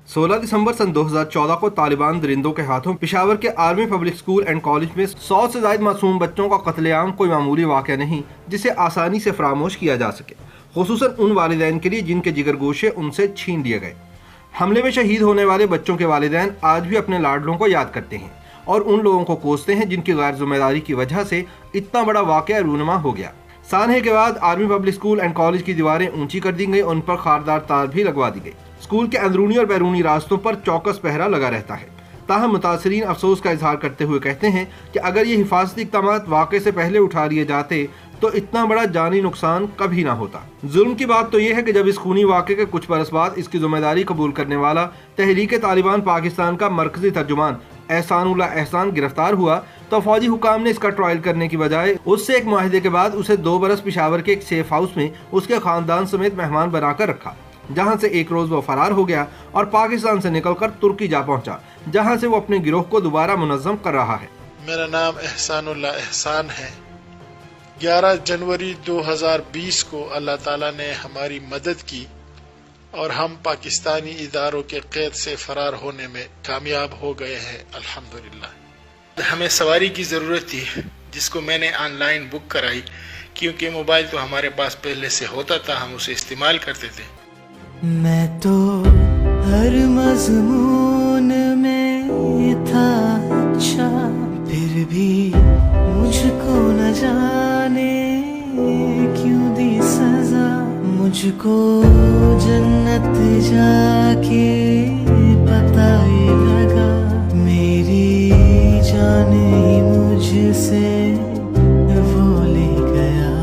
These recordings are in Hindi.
16 दिसंबर सन 2014 को तालिबान दरिंदों के हाथों पेशावर के army public school and college में 100 से ज्यादा मासूम बच्चों का कत्लेआम कोई मामूली वाक़या नहीं जिसे आसानी से फरामोश किया जा सके, खुसूसन उन वालिदैन के लिए जिनके जिगर गोशे उनसे छीन लिए गए। हमले में शहीद होने वाले बच्चों के वालिदैन आज भी अपने लाडलों को याद करते हैं और उन लोगों को कोसते हैं जिनकी गैर जिम्मेदारी की वजह से इतना बड़ा वाक़या रूनुमा हो गया। सानहे के बाद army public school and college की दीवारें ऊंची कर दी गई, उन पर खारदार तार भी लगवा दी गई। स्कूल के अंदरूनी और बैरूनी रास्तों पर चौकस पहरा लगा रहता है। ताहम मुतासरीन अफसोस का इजहार करते हुए कहते हैं कि अगर ये हिफाजती इक़दाम वाक़े से पहले उठा लिए जाते तो इतना बड़ा जानी नुकसान कभी ना होता। जुल्म की बात तो यह है कि जब इस खूनी वाक़े के कुछ बरस बाद इसकी जिम्मेदारी कबूल करने वाला तहरीक तालिबान पाकिस्तान का मरकजी तर्जुमान एहसानुल्लाह एहसान गिरफ्तार हुआ तो फौजी हुकाम ने इसका ट्रायल करने की बजाय उससे एक मुआहदे के बाद उसे 2 बरस पेशावर के एक सेफ हाउस में उसके खानदान समेत मेहमान बनाकर रखा, जहां से एक रोज वो फरार हो गया और पाकिस्तान से निकलकर तुर्की जा पहुंचा, जहां से वो अपने गिरोह को दोबारा मुनज़्ज़म कर रहा है। मेरा नाम एहसानुल्लाह एहसान है। 11 जनवरी 2020 को अल्लाह ताला ने हमारी मदद की और हम पाकिस्तानी इदारों के कैद से फरार होने में कामयाब हो गए हैं, अल्हम्दुलिल्लाह। हमें सवारी की ज़रूरत थी जिसको मैंने ऑनलाइन बुक कराई, क्योंकि मोबाइल तो हमारे पास पहले से होता था, हम उसे इस्तेमाल करते थे। मैं तो हर मज़मून में था अच्छा, फिर भी मुझको न जाने क्यों दी सजा। मुझको जन्नत जाके पता ही लगा, मेरी जान ही मुझसे वो ले गया।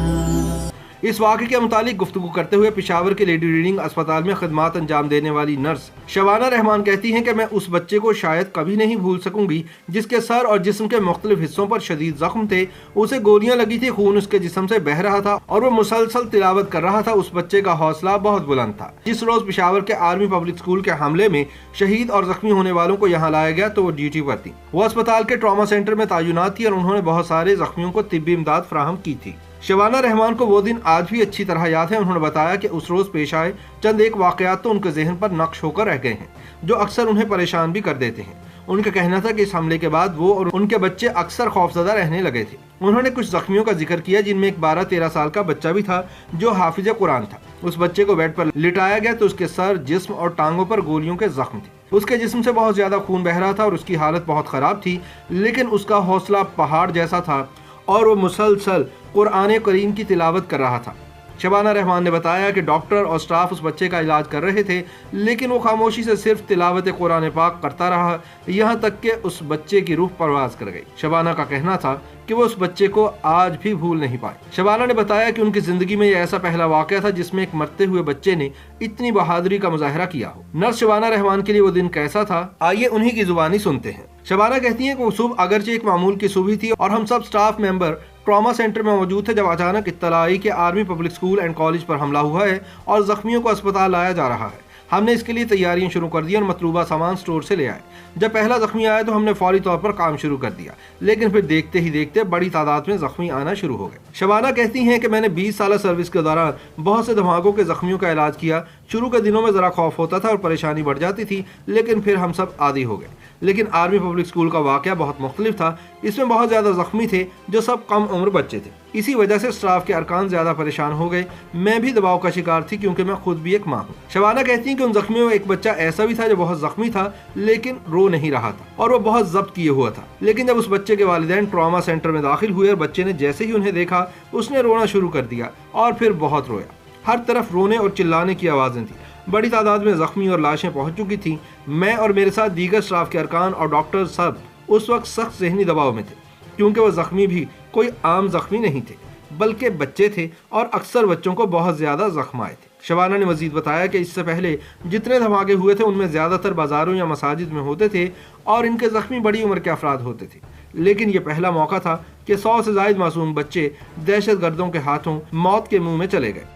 इस वाक़े के मुतालिक गुफ्तगू करते हुए पेशावर के लेडी रीडिंग अस्पताल में खदमात अंजाम देने वाली नर्स शबाना रहमान कहती हैं कि मैं उस बच्चे को शायद कभी नहीं भूल सकूंगी जिसके सर और जिस्म के मुख्तलिफ हिस्सों पर शदीद जख्म थे। उसे गोलियां लगी थी, खून उसके जिस्म से बह रहा था और वो मुसलसल तिलावत कर रहा था। उस बच्चे का हौसला बहुत बुलंद था। जिस रोज पेशावर के आर्मी पब्लिक स्कूल के हमले में शहीद और जख्मी होने वालों को यहाँ लाया गया तो वो ड्यूटी पर थी। वो अस्पताल के ट्रॉमा सेंटर में तैनात थी और उन्होंने बहुत सारे जख्मियों को तिब्बी इमदाद फराहम की थी। शबाना रहमान को वो दिन आज भी अच्छी तरह याद है। उन्होंने बताया कि उस रोज पेश आए चंद एक वाकयात तो उनके जहन पर नक्श होकर रह गए हैं, जो अक्सर उन्हें परेशान भी कर देते हैं। उनका कहना था कि इस हमले के बाद वो और उनके बच्चे अक्सर खौफजदा रहने लगे थे। उन्होंने कुछ जख्मियों का जिक्र किया जिनमें एक 12-13 साल का बच्चा भी था जो हाफिज कुरान था। उस बच्चे को बेड पर लिटाया गया तो उसके सर, जिस्म और टांगों पर गोलियों के जख्म थे। उसके जिस्म से बहुत ज्यादा खून बह रहा था और उसकी हालत बहुत खराब थी, लेकिन उसका हौसला पहाड़ जैसा था और वो मुसलसल कुरान करीम की तिलावत कर रहा था। शबाना रहमान ने बताया कि डॉक्टर और स्टाफ उस बच्चे का इलाज कर रहे थे, लेकिन वो खामोशी से सिर्फ तिलावत कुरान पाक करता रहा, यहाँ तक कि उस बच्चे की रूह परवाज कर गई। शबाना का कहना था कि वो उस बच्चे को आज भी भूल नहीं पाए। शबाना ने बताया कि उनकी जिंदगी में यह ऐसा पहला वाकया था जिसमें एक मरते हुए बच्चे ने इतनी बहादुरी का मुजाहरा किया हो। नर्स शबाना रहमान के लिए वो दिन कैसा था, आइए उन्हीं की जुबानी सुनते हैं। शबाना कहती हैं कि वो सुबह अगरचे एक मामूल की सुबह थी और हम सब स्टाफ मेंबर ट्रॉमा सेंटर में मौजूद थे जब अचानक इत्तला आई कि army public school and college पर हमला हुआ है और जख्मियों को अस्पताल लाया जा रहा है। हमने इसके लिए तैयारियां शुरू कर दी और मतलूबा सामान स्टोर से ले आए। जब पहला जख्मी आया तो हमने फौरी तौर पर काम शुरू कर दिया, लेकिन फिर देखते ही देखते बड़ी तादाद में जख्मी आना शुरू हो गए। शबाना कहती हैं कि मैंने 20 साल सर्विस के दौरान बहुत से धमाकों के जख्मियों का इलाज किया। शुरू के दिनों में जरा खौफ होता था और परेशानी बढ़ जाती थी, लेकिन फिर हम सब आदी हो गए। लेकिन आर्मी पब्लिक स्कूल का वाकया बहुत मुख्तलिफ था। इसमें बहुत ज्यादा जख्मी थे जो सब कम उम्र बच्चे थे। इसी वजह से स्टाफ के अरकान ज्यादा परेशान हो गए। मैं भी दबाव का शिकार थी क्योंकि मैं खुद भी एक माँ हूँ। शबाना कहती हैं कि उन जख्मियों में एक बच्चा ऐसा भी था जो बहुत जख्मी था लेकिन रो नहीं रहा था और वो बहुत जब्त किए हुआ था। लेकिन जब उस बच्चे के वालिदैन ट्रॉमा सेंटर में दाखिल हुए और बच्चे ने जैसे ही उन्हें देखा उसने रोना शुरू कर दिया और फिर बहुत रोया। हर तरफ रोने और चिल्लाने की आवाजें थी। बड़ी तादाद में जख्मी और लाशें पहुंच चुकी थी। मैं और मेरे साथ दीगर स्टाफ के अरकान और डॉक्टर सब उस वक्त सख्त ज़हनी दबाव में थे, क्योंकि वो जख्मी भी कोई आम जख्मी नहीं थे बल्कि बच्चे थे और अक्सर बच्चों को बहुत ज़्यादा जख्म आए थे। शबाना ने मजीद बताया कि इससे पहले जितने धमाके हुए थे उनमें ज़्यादातर बाजारों या मसाजिद में होते थे और इनके जख्मी बड़ी उम्र के अफराद होते थे, लेकिन ये पहला मौका था कि 100 से ज़ायद मासूम बच्चे दहशत गर्दों के हाथों मौत के मुंह में चले गए।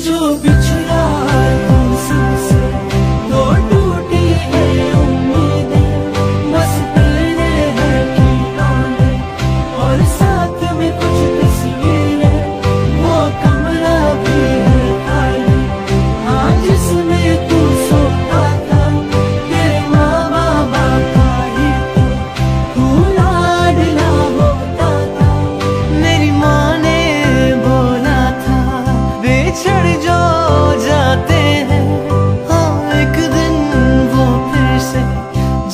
जो बिछड़ा तुमसे वो टूटी है उम्मीदें, बस तेरे हैं ठिकाने और साथ में कुछ तस्वीरें, वो कमरा भी है खाली, हाँ जिसमें तू सोता था बिछड़ जो जाते हैं, हाँ एक दिन वो फिर से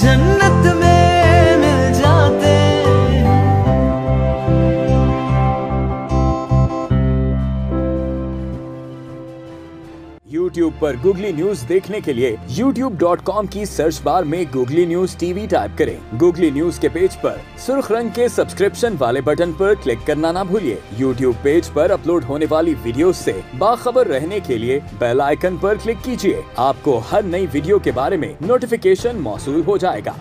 जन्नत में मिल जाते हैं। YouTube पर Google न्यूज देखने के लिए youtube.com की सर्च बार में Google न्यूज टीवी टाइप करें। Google न्यूज के पेज पर सुर्ख रंग के सब्सक्रिप्शन वाले बटन पर क्लिक करना ना भूलिए। YouTube पेज पर अपलोड होने वाली वीडियोस से बाखबर रहने के लिए बेल आइकन पर क्लिक कीजिए। आपको हर नई वीडियो के बारे में नोटिफिकेशन मौसूल हो जाएगा।